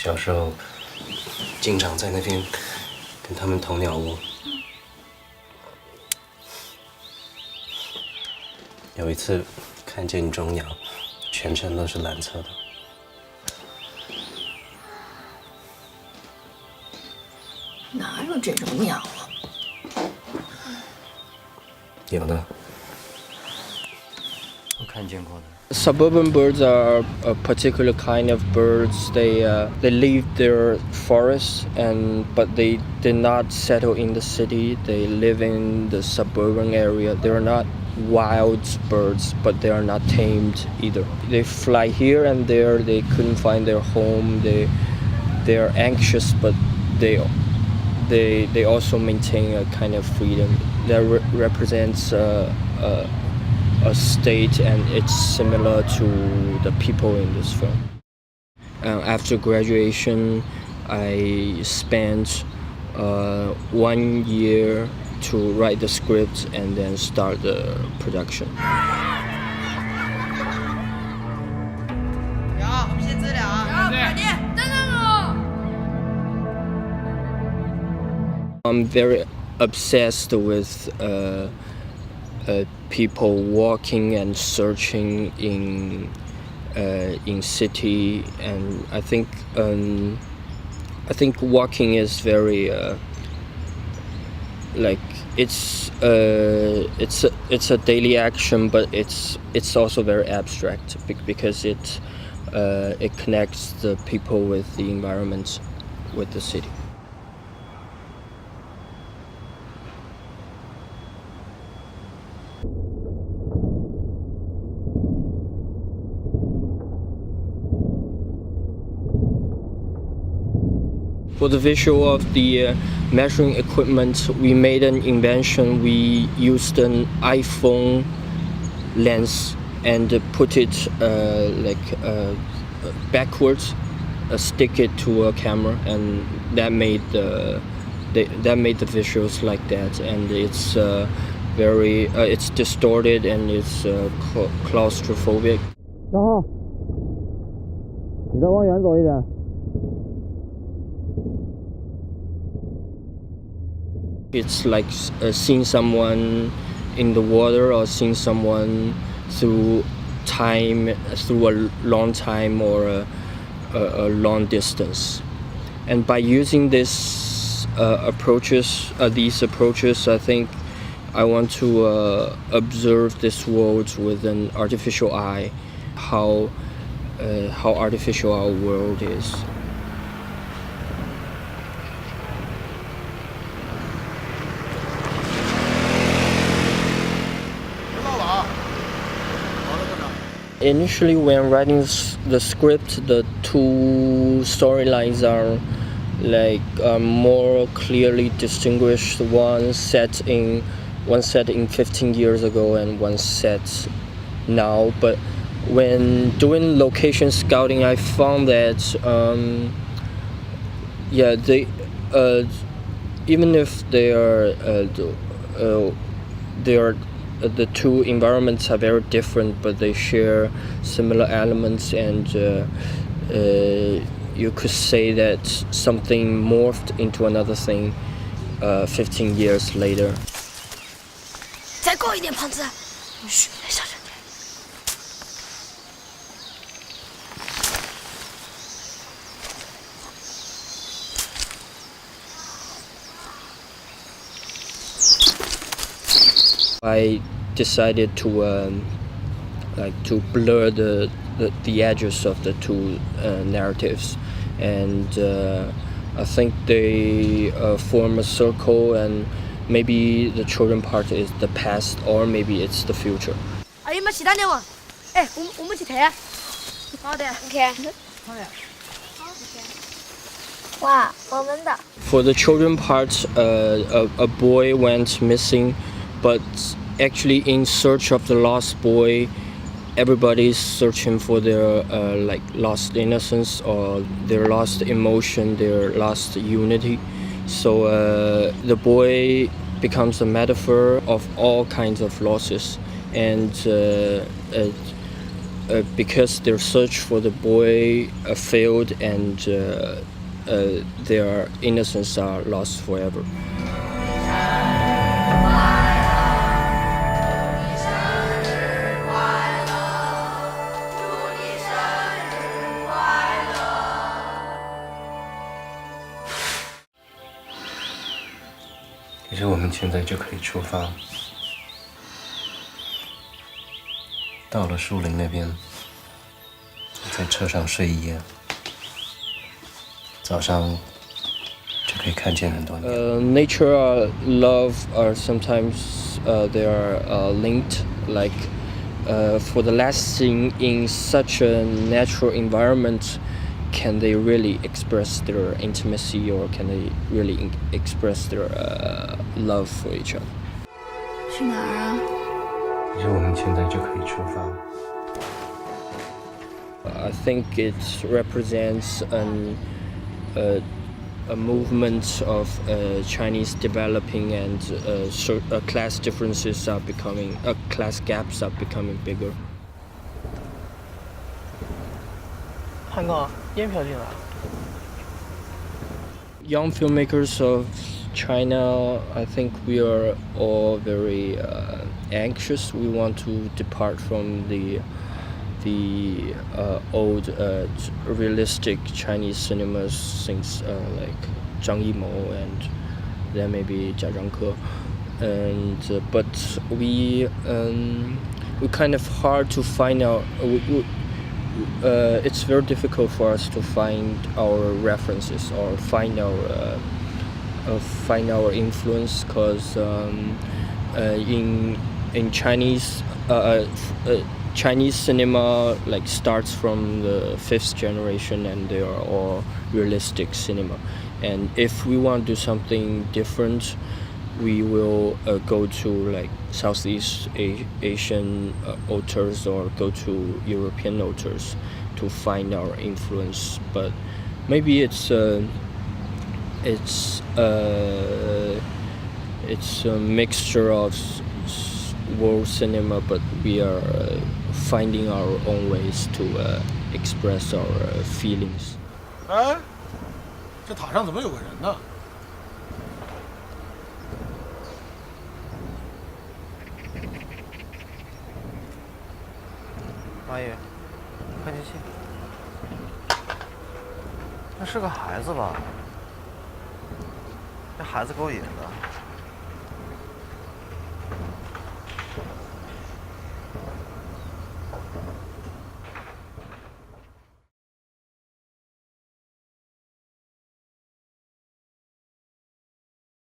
小时候经常在那边跟他们同鸟窝。有一次看见一种鸟，全身都是蓝色的。哪有这种鸟啊？有的，我看见过的。 Suburban birds are a particular kind of birds. They leave their forests but they did not settle in the city. They live in the suburban area. They are not wild birds, but they are not tamed either. They fly here and there. They couldn't find their home. They are anxious, but they also maintain a kind of freedom that represents a state, and it's similar to the people in this film. After graduation, I spent 1 year to write the script and then start the production. I'm very obsessed with people walking and searching in city, and I think walking is very like it's a daily action, but it's also very abstract because it connects the people with the environment, with the city. For the visual of the measuring equipment, we made an invention. We used an iPhone lens and put it backwards, stick it to a camera, and that made the visuals like that. And it's it's distorted and it's claustrophobic. 然后，你再往远走一点。 It's like seeing someone in the water or seeing someone through a long time or a long distance. And by using these approaches, I think I want to observe this world with an artificial eye, how artificial our world is. Initially, when writing the script, the two storylines are more clearly distinguished. One set in 15 years ago and one set now. But when doing location scouting, I found that they even if they are the two environments are very different, but they share similar elements, and you could say that something morphed into another thing 15 years later. 再高一点，胖子。嘘，小声点。I decided to blur the edges of the two narratives, and I think they form a circle, and maybe the children part is the past, or maybe it's the future. 阿姨们起单点吗？哎，我们去抬。好的。OK。好的。哇，我们的。For the children part, a boy went missing, but actually in search of the lost boy, everybody's searching for their lost innocence or their lost emotion, their lost unity. So the boy becomes a metaphor of all kinds of losses, and because their search for the boy failed and their innocence are lost forever. 其实我们现在就可以出发，到了树林那边，在车上睡一夜，早上就可以看见很多鸟。Nature, love are sometimes they are linked. Like for the last scene in such a natural environment, can they really express their intimacy, or can they really express their love for each other? 去哪儿啊？其实我们现在就可以出发。I think it represents a movement of Chinese developing, and class differences are becoming, class gaps are becoming bigger. 汉哥，烟飘进来。 Young filmmakers of China, I think we are all very anxious. We want to depart from the old realistic Chinese cinemas, since like Zhang Yimou and then maybe Jia Zhangke, and but we kind of hard to find out. It's very difficult for us to find our references or find our influence, because in Chinese Chinese cinema like starts from the 5th generation, and they are all realistic cinema. And if we want to do something different, we will go to like Southeast Asian auteurs or go to European auteurs to find our influence. But maybe it's a mixture of world cinema, but we are finding our own ways to express our feelings. 哎，这塔上怎么有个人呢？ 阿姨，快进去。那是个孩子吧？这孩子够瘾的。